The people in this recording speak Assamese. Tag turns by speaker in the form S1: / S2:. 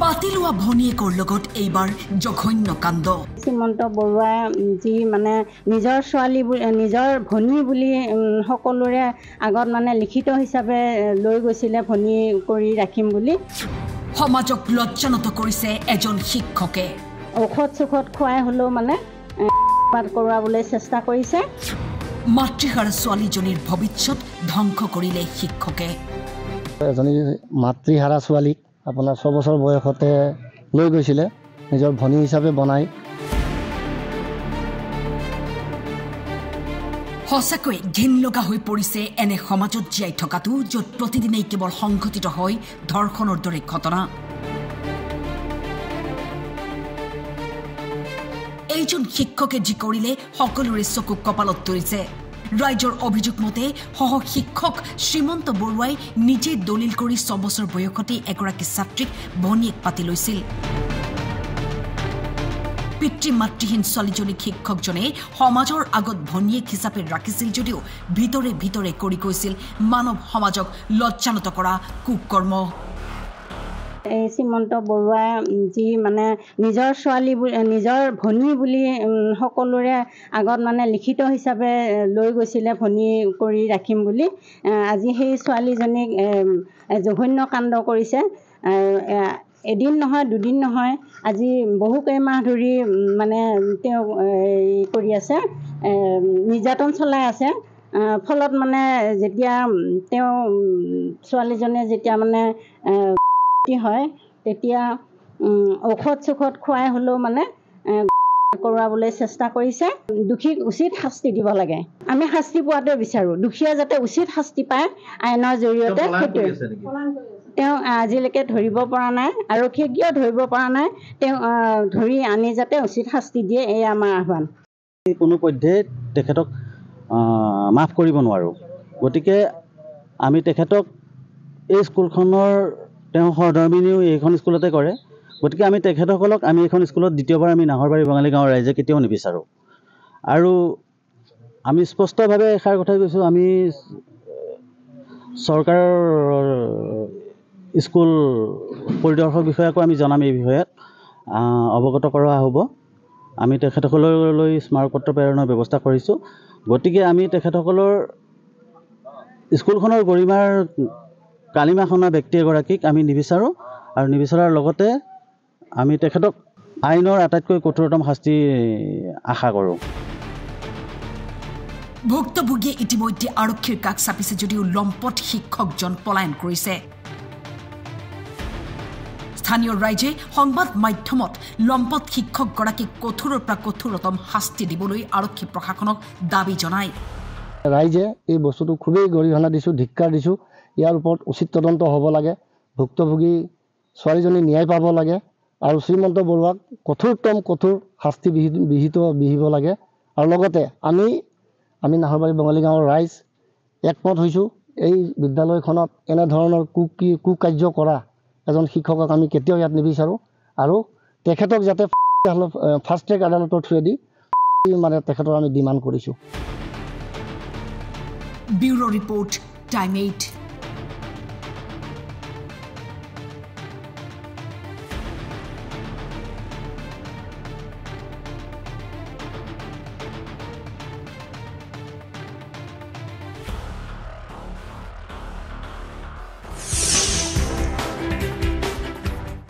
S1: পাতিলোৱা ভনীয়েকৰ লগত এইবাৰ জঘন্য কাণ্ড।
S2: শ্ৰীমন্ত বৰুৱাই যি মানে নিজৰ ছোৱালী নিজৰ ভনী বুলি সকলোৰে আগত মানে লিখিত হিচাপে লৈ গৈছিলে ভনী কৰি ৰাখিম বুলি।
S1: সমাজক লজ্জানত কৰিছে এজন শিক্ষকে।
S2: ঔষধ চুখত খুৱাই হ'লেও মানে কৰোৱাবলৈ চেষ্টা কৰিছে।
S1: মাতৃহাৰা ছোৱালীজনীৰ ভৱিষ্যত ধ্বংস কৰিলে শিক্ষকে।
S3: এজনী মাতৃহাৰা ছোৱালীক আপোনাৰ 6 বছৰ বয়সতে লৈ গৈছিলে নিজৰ ভনী হিচাপে বনাই।
S1: সঁচাকৈ ঘিন লগা হৈ পৰিছে এনে সমাজত জীয়াই থকাটো, য'ত প্ৰতিদিনেই কেৱল সংঘটিত হয় ধৰ্ষণৰ দৰে ঘটনা। এইজন শিক্ষকে যি কৰিলে সকলোৰে চকু কপালত তুলিছে। ৰাইজৰ অভিযোগ মতে সহ শিক্ষক শ্ৰীমন্ত বৰুৱাই নিজে দলিল কৰি 6 বছৰ বয়সতে এগৰাকী ছাত্ৰীক ভনীয়েক পাতি লৈছিল। পিতৃ মাতৃহীন ছোৱালীজনীক শিক্ষকজনে সমাজৰ আগত ভনীয়েক হিচাপে ৰাখিছিল যদিও ভিতৰে ভিতৰে কৰি কৈছিল মানৱ সমাজক লজ্জানত কৰা কুকৰ্ম।
S2: এই শ্ৰীমন্ত বৰুৱাই যি মানে নিজৰ ছোৱালী নিজৰ ভনী বুলি সকলোৰে আগত মানে লিখিত হিচাপে লৈ গৈছিলে ভনী কৰি ৰাখিম বুলি। আজি সেই ছোৱালীজনীক জঘন্য কাণ্ড কৰিছে। এদিন নহয় দুদিন নহয়, আজি বহু কেইমাহ ধৰি মানে তেওঁ কৰি আছে, নিৰ্যাতন চলাই আছে। ফলত মানে যেতিয়া তেওঁ ছোৱালীজনীয়ে যেতিয়া মানে হয় তেতিয়া ঔষধ চুখত খুৱাই হ'লেও মানে কৰোৱাবলৈ চেষ্টা কৰিছে। দোষীক উচিত শাস্তি দিব লাগে। আমি শাস্তি পোৱাটোৱে বিচাৰোঁ। দোষীয়ে যাতে উচিত শাস্তি পায় আইনৰ জৰিয়তে। তেওঁ আজিলৈকে ধৰিব পৰা নাই, আৰক্ষীয়ে কিয় ধৰিব পৰা নাই, তেওঁ ধৰি আনি যাতে উচিত শাস্তি দিয়ে, এয়ে আমাৰ আহ্বান।
S4: কোনো পধ্যে তেখেতক মাফ কৰিব নোৱাৰোঁ। গতিকে আমি তেখেতক এই স্কুলখনৰ তেওঁ সহধৰ্মিনীও এইখন স্কুলতে কৰে। গতিকে আমি তেখেতসকলক আমি এইখন স্কুলত দ্বিতীয়বাৰ আমি নাহৰবাৰী বঙালী গাঁৱৰ ৰাইজে কেতিয়াও নিবিচাৰোঁ। আৰু আমি স্পষ্টভাৱে এষাৰ কথাই কৈছোঁ, আমি চৰকাৰৰ স্কুল পৰিদৰ্শক বিষয়াকো আমি জনাম, এই বিষয়ত অৱগত কৰোৱা হ'ব। আমি তেখেতসকললৈ স্মাৰকপত্ৰ প্ৰেৰণৰ ব্যৱস্থা কৰিছোঁ। গতিকে আমি তেখেতসকলৰ স্কুলখনৰ গৰিমাৰ কালিমা খনা ব্যক্তি এগৰাকীক আমি নিবিচাৰোঁ, আৰু নিবিচাৰাৰ লগতে আমি তেখেতক আইনৰ আটাইতকৈ কঠোৰতম শাস্তি আশা কৰোঁ।
S1: ভুক্তভোগীয়ে ইতিমধ্যে আৰক্ষীৰ কাষ চাপিছে যদিও লম্পট শিক্ষকজন পলায়ন কৰিছে। স্থানীয় ৰাইজে সংবাদ মাধ্যমত লম্পট শিক্ষকগৰাকীক কঠোৰৰ পৰা কঠোৰতম শাস্তি দিবলৈ আৰক্ষী প্ৰশাসনক দাবী জনায়।
S3: ৰাইজে এই বস্তুটো খুবেই গৰিহণা দিছোঁ, ধিক্কাৰ দিছোঁ। ইয়াৰ ওপৰত উচিত তদন্ত হ'ব লাগে। ভুক্তভোগী ছোৱালীজনী ন্যায় পাব লাগে, আৰু শ্ৰীমন্ত বৰুৱাক কঠোৰ শাস্তি বিহিব লাগে। আৰু লগতে আমি নাহৰবাৰী বঙালী গাঁৱৰ ৰাইজ একমত হৈছোঁ, এই বিদ্যালয়খনত এনেধৰণৰ কুকাৰ্য কৰা এজন শিক্ষকক আমি কেতিয়াও ইয়াত নিবিচাৰোঁ। আৰু তেখেতক যাতে ফাষ্ট ট্ৰেক আদালতৰ থ্ৰুৱেদি মানে তেখেতৰ আমি ডিমাণ্ড কৰিছোঁ।
S1: Bureau report, time 8।